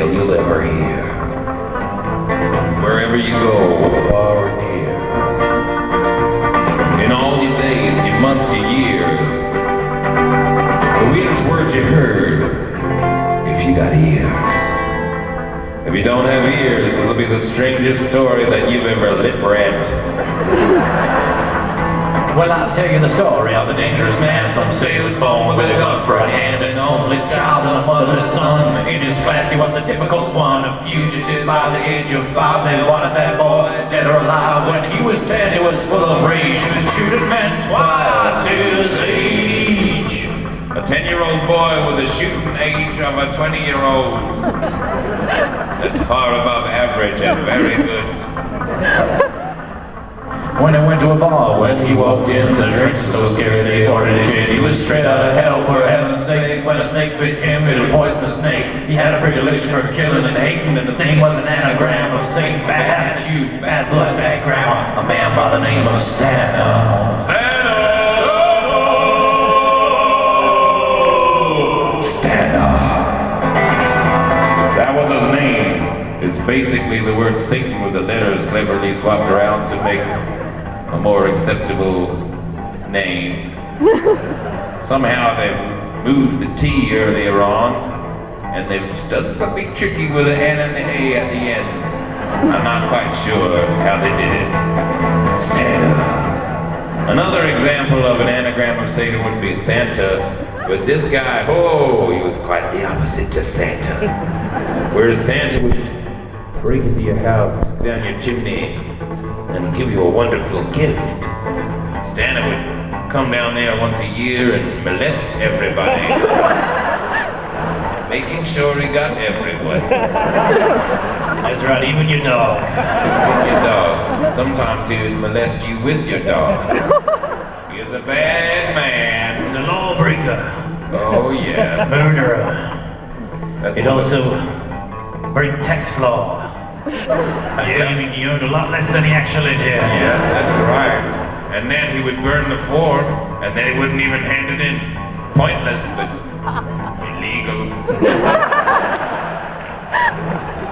tale you'll ever hear. Wherever you go, far or near, in all your days, your months, your years, the weirdest words you heard, if you got ears. If you don't have ears, this will be the strangest story that you've ever read. Well, I'll tell you the story of the dangerous man. Some say he was born with a gun for a hand, an only child and a motherless son. In his class he was the difficult one, a fugitive by the age of 5. They wanted that boy dead or alive. When he was 10 he was full of rage. He was shooting men twice his age. A 10-year-old boy with the shooting age of a 20-year-old. That's far above average and very good. When he went to a bar, when he walked in, the drinks were so scary they ordered a gin. He was straight out of hell, for heaven's sake. When a snake bit him, it'll poison the snake. He had a predilection for killing and hating, and his name was an anagram of Satan. Bad attitude, bad blood, bad grammar. A man by the name of Stana. Stana. That was his name. It's basically the word Satan with the letters cleverly swapped around to make a more acceptable name. Somehow they moved the T earlier on, and they've done something tricky with an N and an A at the end. I'm not quite sure how they did it. Stana. Another example of an anagram of Satan would be Santa. But this guy, oh, he was quite the opposite to Santa. Whereas Santa would break into your house, down your chimney, and give you a wonderful gift, Stana would come down there once a year and molest everybody, making sure he got everyone. That's right, even your dog. Even your dog. Sometimes he would molest you with your dog. He was a bad man. He's a lawbreaker. Oh, yes. Murderer. He'd also break tax law. By claiming he earned a lot less than he actually did. Yes, that's right. And then he would burn the form, and then he wouldn't even hand it in. Pointless, but illegal.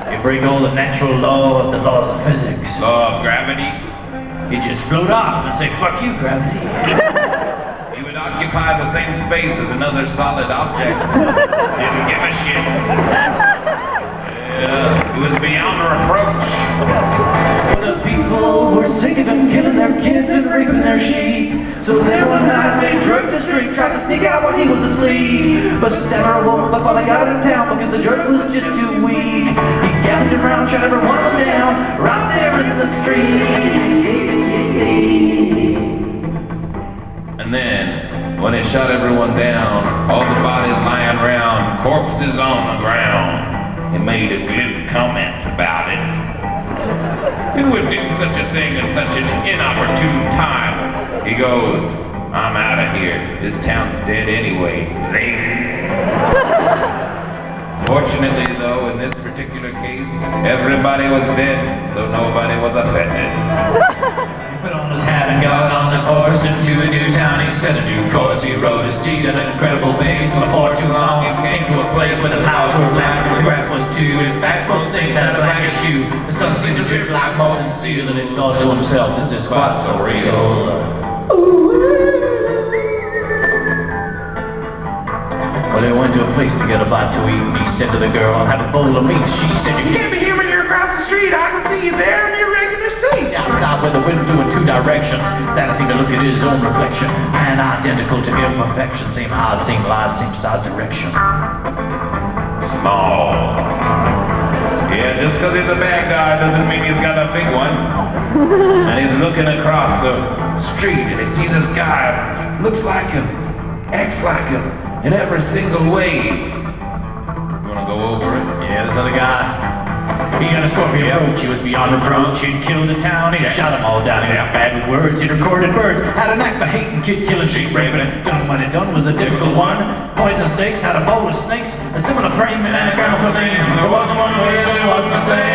He'd break all the natural laws, the laws of physics. Law of gravity. He'd just float off and say, "Fuck you, gravity." He would occupy the same space as another solid object. Didn't give a shit. It was beyond reproach. The people were sick of him killing their kids and raping their sheep. So then one night they drugged the street, tried to sneak out while he was asleep. But Stana awoke before they got out of town because the drug was just too weak. He gathered around, shot every one of them down, right there in the street. And then, when he shot everyone down, all the bodies lying around, corpses on the ground, he made a glib comment about it. Who would do such a thing at such an inopportune time? He goes, "I'm out of here. This town's dead anyway." Zing. Fortunately, though, in this particular case, everybody was dead, so nobody was affected. He put on his hat and got on his horse into a new town. He set a new course. He rode his steed at an incredible pace. And before too long, he came to a place where the flowers were black, the grass was too. In fact, most things had a black shoe. The sun seemed to drip like molten steel, and he thought to himself, "Is this spot so real?" Well, he went to a place to get a bite to eat, and he said to the girl, "I'll have a bowl of meat." She said, "You can't be here when you're across the street. I can see you there in your regular seat." Outside where the wind blew in two directions, Stana seemed to look at his own reflection. Man identical to imperfection, same eyes, same lies, same size, direction. Small. Yeah, just because he's a bad guy doesn't mean he's got a big one. And he's looking across the street and he sees this guy, looks like him, acts like him, in every single way. You wanna go over it? Yeah, this other guy, he got a Scorpio. She was beyond reproach. He'd killed the town. He'd shot them all down. He was bad with words. He'd recorded birds. Had a knack for hating, kid killing, sheep raping. And done what he'd done was the difficult one. Poison snakes, had a bowl of snakes. A similar frame and anagrammical name. There wasn't one way that it wasn't the same.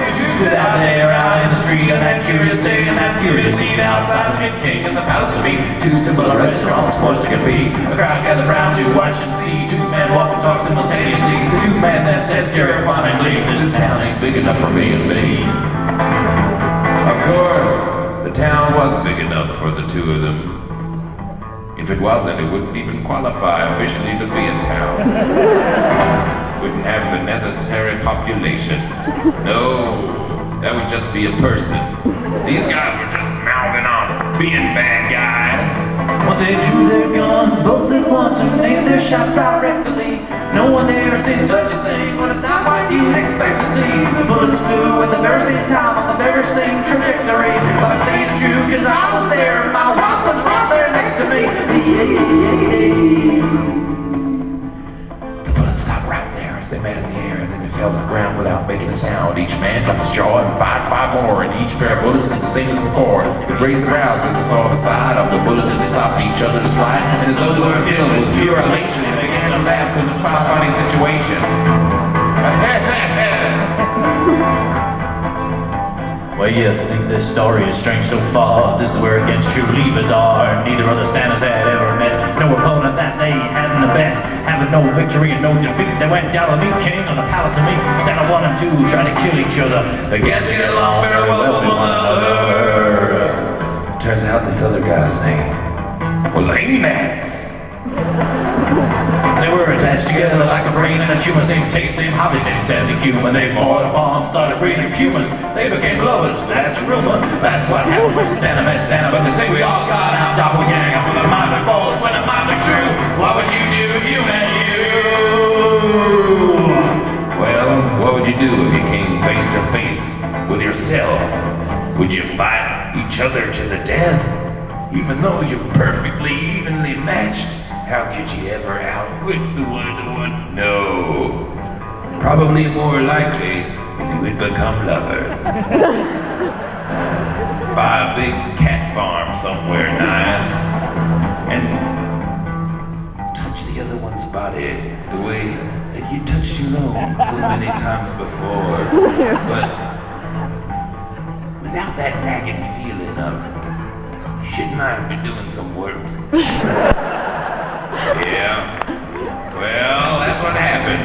But you stood out there out in the street. street on that curious day and that furious heat outside the mid-king and the palace of meat. Two similar restaurants forced to compete. A crowd gathered round to watch and see two men walk and talk simultaneously. The two men that says terrifyingly, this town ain't big enough for me and me. Of course, the town was big enough for the two of them. If it wasn't, it wouldn't even qualify officially to be a town. Wouldn't have the necessary population. No, that would just be a person. These guys were just mouthing off, being bad guys. When they drew their guns, both at once, and aimed their shots directly. No one dare say such a thing when it's not what you'd expect to see. The bullets flew at the very same time on the very same trajectory. But I say it's true, cause I was there, and my wife was right there next to me. The bullets stopped right there as they met in the air, and then they fell to the ground without making a sound. Each man dropped his jaw and fired 5 more, and each pair of bullets did the same as before. It raised the brows as they saw the side of the bullets as they stopped each other's flight. And as though they were filled with pure elation, they began to laugh because it's quite a funny situation. Well, you think this story is strange so far. This is where it gets truly bizarre. Neither of the Stanas had ever met. No opponent that they hadn't a bet. Having no victory and no defeat, they went down to meet king on the palace of meat. Stana 1 and 2 tried to kill each other. Again to get along very well with one another. Turns out this other guy's name was Anax. They were attached together like a brain and a tumor. Same taste, same hobby, same sense of humor. They bought a farm, started breeding pumas. They became lovers, that's the rumor. That's what happened when Stana met Stana. But they say we all got out top of the gang. Up with a might be false when it might be true. What would you do if you met you? Well, what would you do if you came face to face with yourself? Would you fight each other to the death? Even though you're perfectly evenly matched, how could you ever outwit the one? No. Probably more likely is you would become lovers. Buy a big cat farm somewhere nice and touch the other one's body the way that you touched your own so many times before. But without that nagging feeling of shouldn't I be doing some work? Yeah. Well, that's what happened.